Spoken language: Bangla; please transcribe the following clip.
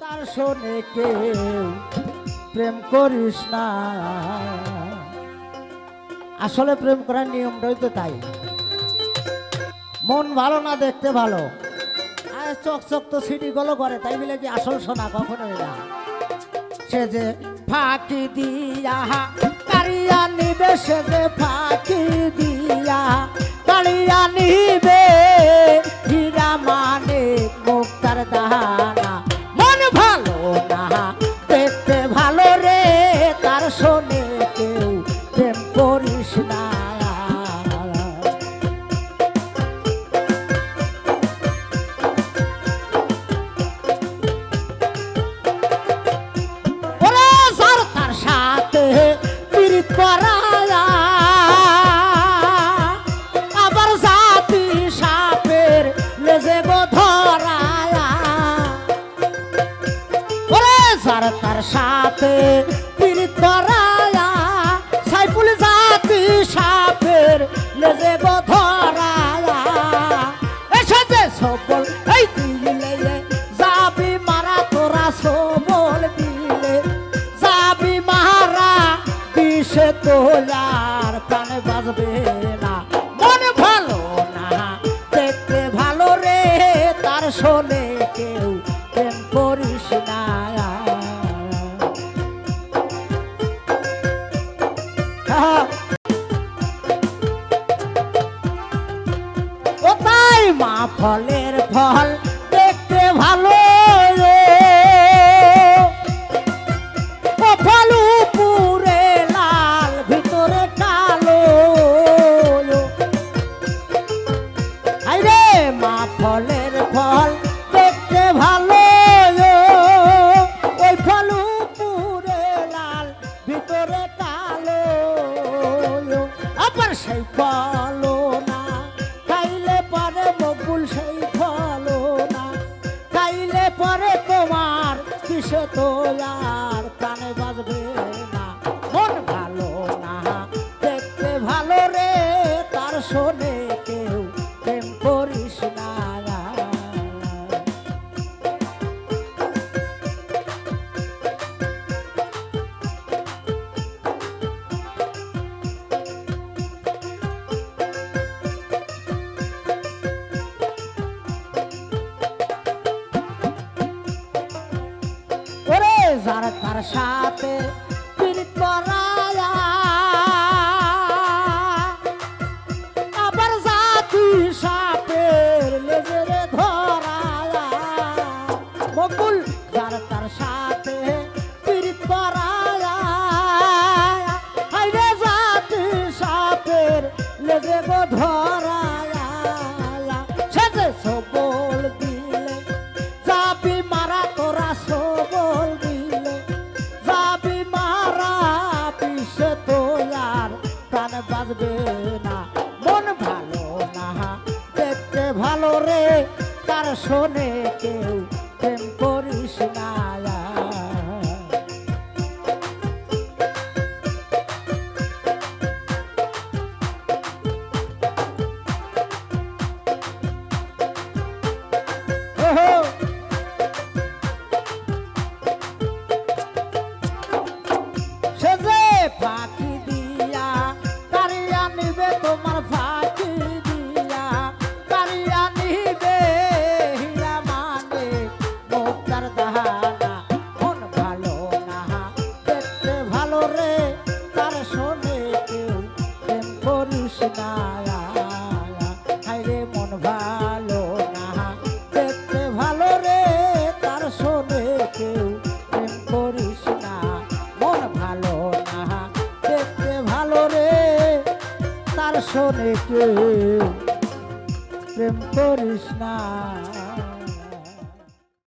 তার শোনে কেউ প্রেম করিস না। আসলে প্রেম করার নিয়মটাই তো তাই, মন ভালো না দেখতে ভালো, আর চক চক তো সিটি গুলো করে, তাই বলে কি আসল শোনা কখনোই না। সে যে ফাঁকি দিয়া কারিয়া নিবে, সে যে ফাঁকি দিয়া কারিয়া নিবে, হীরা মানে মুক্তার দানা। মন ভালো না দেখতে ভালো রে, তার শোনে কেউ প্রেম করিস না। আবার জাতি সাপের লেজে গো ধরায়া, ওরে যার তার সাথে পীড়িত করায়া, সাইফুল জাতি সাপের লেজে গো ধরায়া। এসেছে সবল এই দিলে যাবি মারা, তোরা সবল দিলে যাবি মারা, বিষে তোলার প্রাণে বাজবে না। মন ভালো না দেখতে ভালো রে, তার শোনে কেউ প্রেম করিস না। ও তাই মা ফলের ফল দেখতে ভালো, ফলের ফল দেখতে ভালো, ওই ফল পুরে লাল ভিতরে কালো। আবার সেই ফল না খাইলে পরে বকুল, সেই ফল না খাইলে পরে তোমার কিসে তো আর প্রাণে বাজবে না। মন ভালো না দেখতে ভালো রে, তার শোনে কেউ প্রেম করিস না। ওরে যার তার সাথে পীড়িত করায়া, আবার জাতি সাপের লেজে ধরায়া। বকুল যার তার সাথে পীড়িত করায়া, হাইরে জাতি সাপের লেজে গো ধরায়া। সে যে সবল দিলে যাবি মারা, তোরা সবল দিলে যাবি মারা, বিষে তোলার প্রাণ বাজবে না। মন ভালো না দেখতে ভালো রে, তার শোনে কেউ প্রেম করিস না। ফাঁকি দিয়া কারিয়া নিবে, তোমার ফাঁকি দিয়া কারিয়া নিবে, হীরা মানে মুক্তার দানা। মন ভালো না দেখতে ভালো রে, তার শোনে কেউ প্রেম করিস না। হায়রে মন ভালো না দেখতে ভালো রে, তার শোনে কেউ প্রেম করিস না। মন ভালো দেখতে ভালো রে, তার শোনে কেউ প্রেম করিস না।